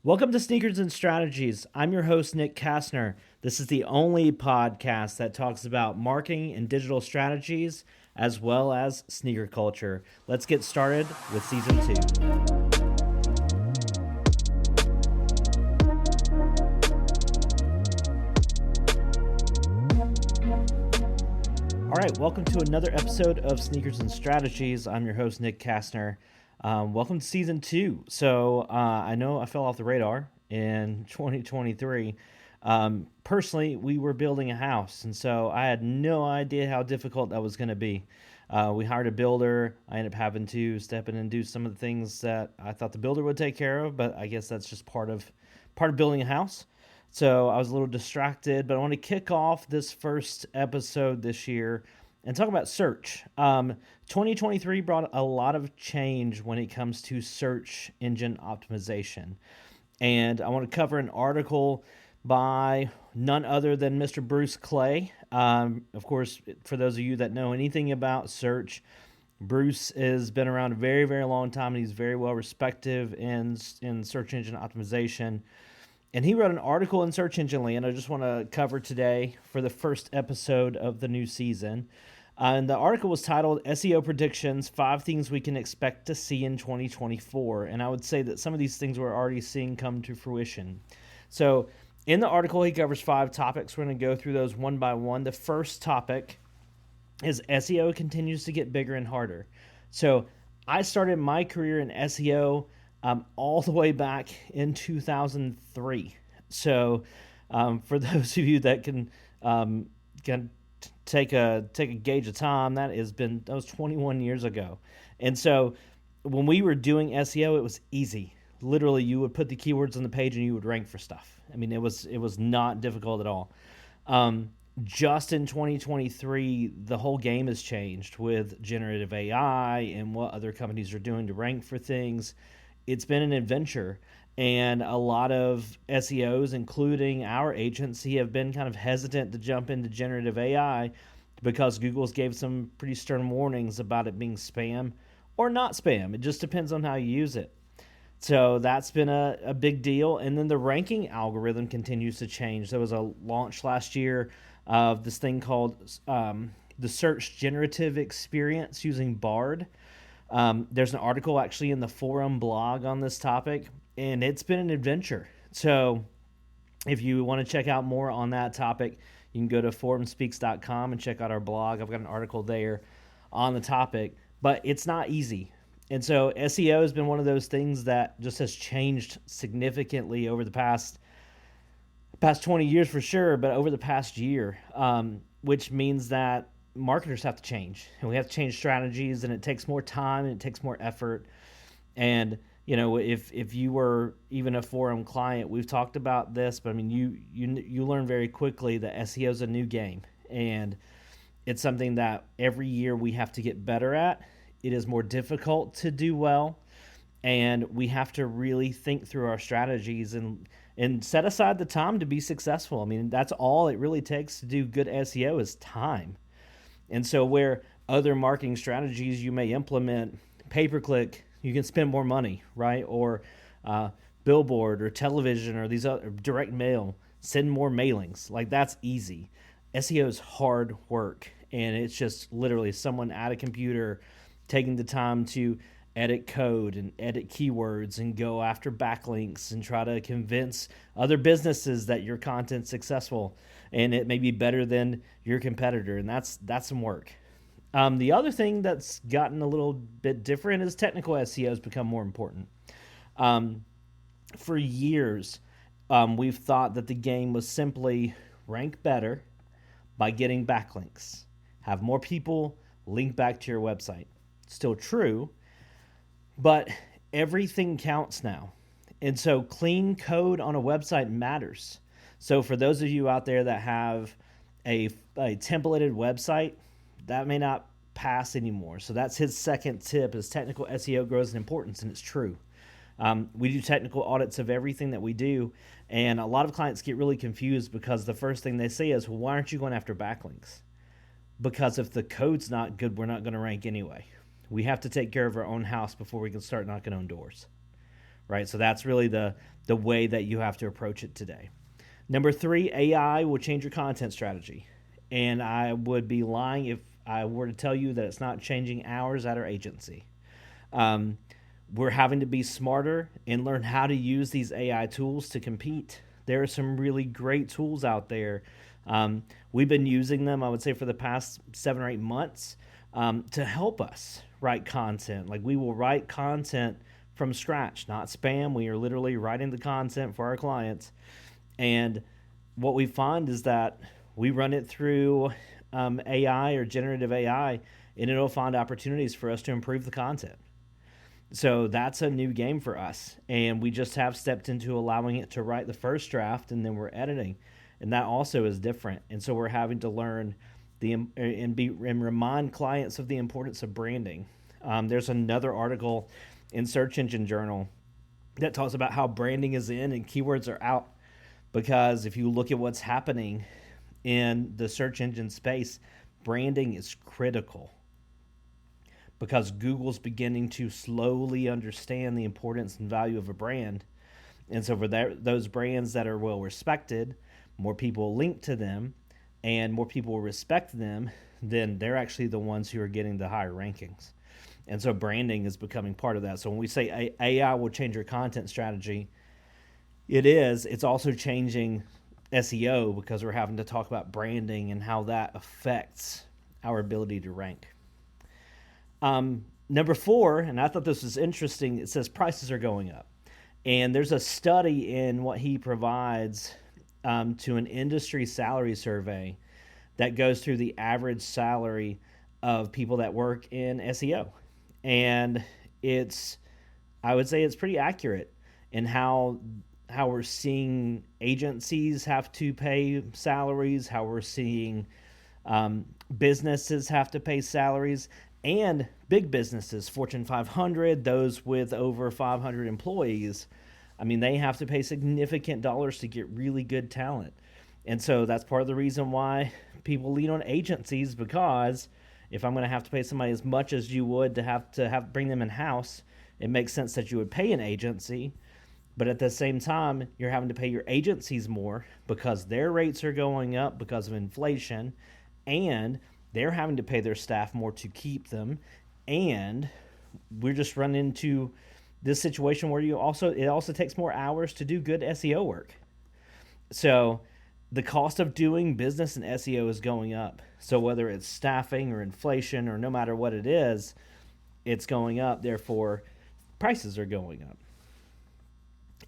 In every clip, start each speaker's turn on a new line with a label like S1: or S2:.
S1: Welcome to Sneakers and Strategies. I'm your host, Nick Kastner. This is the only podcast that talks about marketing and digital strategies as well as sneaker culture. Let's get started with season 2. All right, welcome to another episode of Sneakers and Strategies. I'm your host, Nick Kastner. Welcome to season 2. So I know I fell off the radar in 2023. Personally, we were building a house, and so I had no idea how difficult that was going to be. We hired a builder. I ended up having to step in and do some of the things that I thought the builder would take care of, but I guess that's just part of building a house. So I was a little distracted, but I want to kick off this first episode this year and talk about search. 2023 brought a lot of change when it comes to search engine optimization. And I want to cover an article by none other than Mr. Bruce Clay. Of course, for those of you that know anything about search, Bruce has been around a very, very long time, and he's very well respected in search engine optimization. And he wrote an article in Search Engine Land I just want to cover today for the first episode of the new season. And the article was titled SEO Predictions, 5 Things We Can Expect to See in 2024. And I would say that some of these things we're already seeing come to fruition. So in the article, he covers 5 topics. We're going to go through those one by one. The first topic is SEO continues to get bigger and harder. So I started my career in SEO all the way back in 2003. So for those of you that can take a gauge of time, that was 21 years ago. And so when we were doing SEO, it was easy. Literally, you would put the keywords on the page and you would rank for stuff. I mean, it was not difficult at all. Just in 2023, the whole game has changed with generative AI and what other companies are doing to rank for things. It's been an adventure, and a lot of SEOs, including our agency, have been kind of hesitant to jump into generative AI because Google's gave some pretty stern warnings about it being spam or not spam. It just depends on how you use it. So that's been a big deal. And then the ranking algorithm continues to change. There was a launch last year of this thing called the Search Generative Experience using Bard. There's an article actually in the forum blog on this topic, and it's been an adventure. So if you want to check out more on that topic, you can go to forumspeaks.com and check out our blog. I've got an article there on the topic, but it's not easy. And so SEO has been one of those things that just has changed significantly over the past 20 years for sure, but over the past year, which means that marketers have to change, and we have to change strategies, and it takes more time and it takes more effort. And if you were even a forum client, we've talked about this, but I mean, you learn very quickly that SEO is a new game, and it's something that every year we have to get better at. It is more difficult to do well, and we have to really think through our strategies and set aside the time to be successful. I mean, that's all it really takes to do good SEO is time. And so where other marketing strategies you may implement, pay-per-click, you can spend more money, right? Or billboard or television or these other direct mail, send more mailings. Like, that's easy. SEO is hard work, and it's just literally someone at a computer taking the time to edit code and edit keywords and go after backlinks and try to convince other businesses that your content's successful and it may be better than your competitor, and that's some work. The other thing that's gotten a little bit different is technical SEO has become more important. For years, we've thought that the game was simply rank better by getting backlinks. Have more people link back to your website. Still true, but everything counts now. And so clean code on a website matters. So for those of you out there that have a templated website, that may not pass anymore. So that's his second tip, is technical SEO grows in importance, and it's true. We do technical audits of everything that we do, and a lot of clients get really confused because the first thing they say is, well, why aren't you going after backlinks? Because if the code's not good, we're not going to rank anyway. We have to take care of our own house before we can start knocking on doors, right? So that's really the way that you have to approach it today. Number 3, AI will change your content strategy. And I would be lying if I were to tell you that it's not changing ours at our agency. Um, we're having to be smarter and learn how to use these AI tools to compete. There are some really great tools out there. We've been using them, I would say, for the past 7 or 8 months to help us write content. Like, we will write content from scratch, not spam. We are literally writing the content for our clients. And what we find is that we run it through AI or generative AI, and it'll find opportunities for us to improve the content. So that's a new game for us. And we just have stepped into allowing it to write the first draft, and then we're editing. And that also is different. And so we're having to learn and remind clients of the importance of branding. There's another article in Search Engine Journal that talks about how branding is in and keywords are out. Because if you look at what's happening in the search engine space, branding is critical. Because Google's beginning to slowly understand the importance and value of a brand. And so for those brands that are well respected, more people link to them, and more people respect them, then they're actually the ones who are getting the higher rankings. And so branding is becoming part of that. So when we say AI will change your content strategy, it's also changing SEO, because we're having to talk about branding and how that affects our ability to rank. Number 4, and I thought this was interesting, it says prices are going up. And there's a study in what he provides to an industry salary survey that goes through the average salary of people that work in SEO. And I would say it's pretty accurate in how we're seeing agencies have to pay salaries, how we're seeing businesses have to pay salaries, and big businesses, Fortune 500, those with over 500 employees. I mean, they have to pay significant dollars to get really good talent. And so that's part of the reason why people lean on agencies, because if I'm going to have to pay somebody as much as you would to have bring them in-house, it makes sense that you would pay an agency. But at the same time, you're having to pay your agencies more because their rates are going up because of inflation, and they're having to pay their staff more to keep them. And we're just running into this situation where it also takes more hours to do good SEO work. So the cost of doing business in SEO is going up. So whether it's staffing or inflation or no matter what it is, it's going up. Therefore, prices are going up.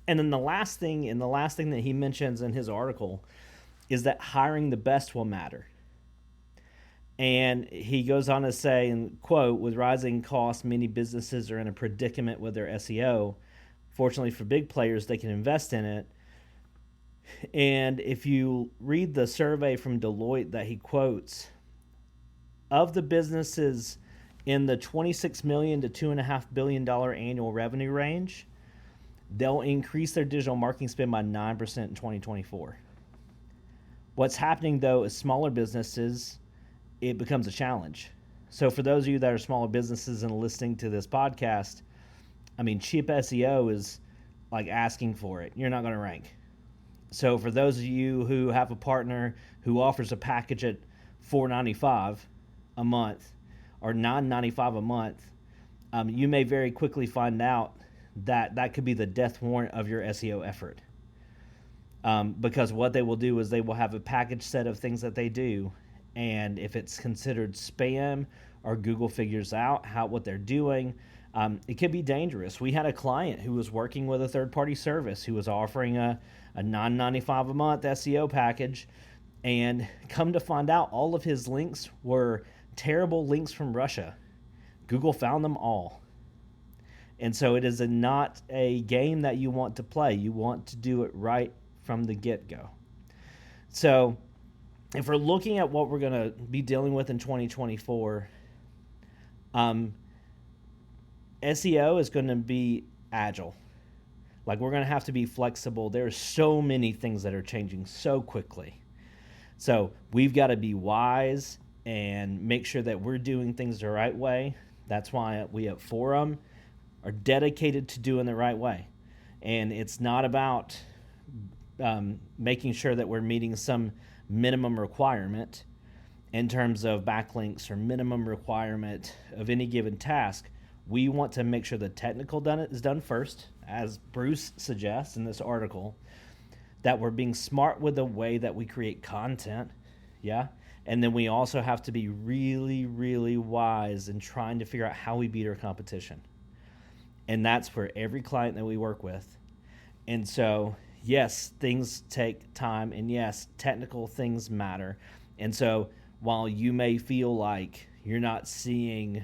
S1: And then the last thing that he mentions in his article is that hiring the best will matter. And he goes on to say, and quote, with rising costs, many businesses are in a predicament with their SEO. Fortunately for big players, they can invest in it. And if you read the survey from Deloitte that he quotes, of the businesses in the $26 million to $2.5 billion annual revenue range, they'll increase their digital marketing spend by 9% in 2024. What's happening, though, is smaller businesses, it becomes a challenge. So for those of you that are smaller businesses and listening to this podcast, I mean, cheap SEO is like asking for it. You're not going to rank. So for those of you who have a partner who offers a package at $4.95 a month or $9.95 a month, you may very quickly find out that could be the death warrant of your SEO effort. Because what they will do is they will have a package set of things that they do, and if it's considered spam or Google figures out what they're doing, it could be dangerous. We had a client who was working with a third-party service who was offering a $9.95 a month SEO package, and come to find out all of his links were terrible links from Russia. Google found them all. And so it is not a game that you want to play. You want to do it right from the get-go. So if we're looking at what we're going to be dealing with in 2024, SEO is going to be agile. Like, we're going to have to be flexible. There are so many things that are changing so quickly. So we've got to be wise and make sure that we're doing things the right way. That's why we at Forum are dedicated to doing the right way. And it's not about making sure that we're meeting some minimum requirement in terms of backlinks or minimum requirement of any given task. We want to make sure the technical is done first, as Bruce suggests in this article, that we're being smart with the way that we create content, yeah? And then we also have to be really, really wise in trying to figure out how we beat our competition. And that's for every client that we work with. And so, yes, things take time, and yes, technical things matter. And so while you may feel like you're not seeing,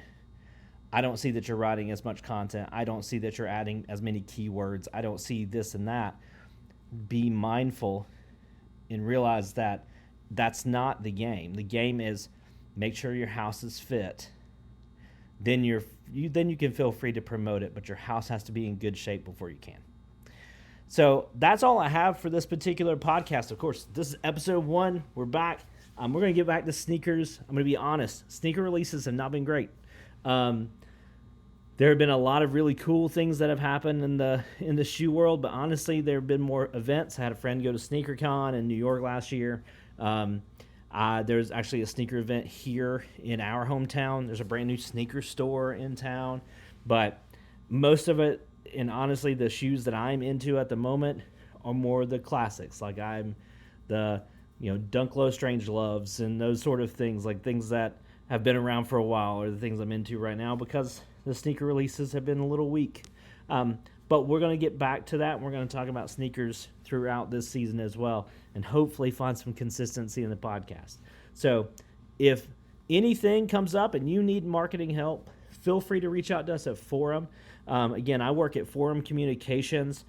S1: I don't see that you're writing as much content, I don't see that you're adding as many keywords, I don't see this and that, be mindful and realize that that's not the game. The game is make sure your house is fit. Then you can feel free to promote it, but your house has to be in good shape before you can. So that's all I have for this particular podcast. Of course, this is episode 1. We're back. We're going to get back to sneakers. I'm going to be honest. Sneaker releases have not been great. There have been a lot of really cool things that have happened in the shoe world, but honestly, there have been more events. I had a friend go to SneakerCon in New York last year. There's actually a sneaker event here in our hometown. There's a brand new sneaker store in town, but most of it, and honestly, the shoes that I'm into at the moment are more the classics. Like I'm the, Dunk Low Strangeloves and those sort of things, like things that have been around for a while are the things I'm into right now because the sneaker releases have been a little weak. But we're going to get back to that. We're going to talk about sneakers throughout this season as well, and hopefully find some consistency in the podcast. So if anything comes up and you need marketing help, feel free to reach out to us at Forum. Again, I work at Forum Communications.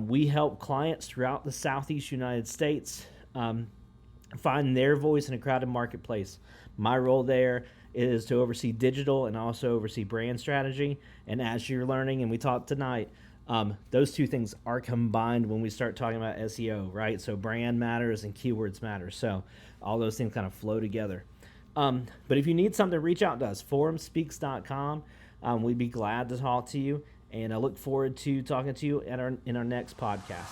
S1: We help clients throughout the Southeast United States find their voice in a crowded marketplace. My role there is to oversee digital and also oversee brand strategy. And as you're learning, and we talked tonight, those two things are combined when we start talking about SEO, right? So brand matters and keywords matter. So all those things kind of flow together. But if you need something, reach out to us, forumspeaks.com. We'd be glad to talk to you, and I look forward to talking to you in our next podcast.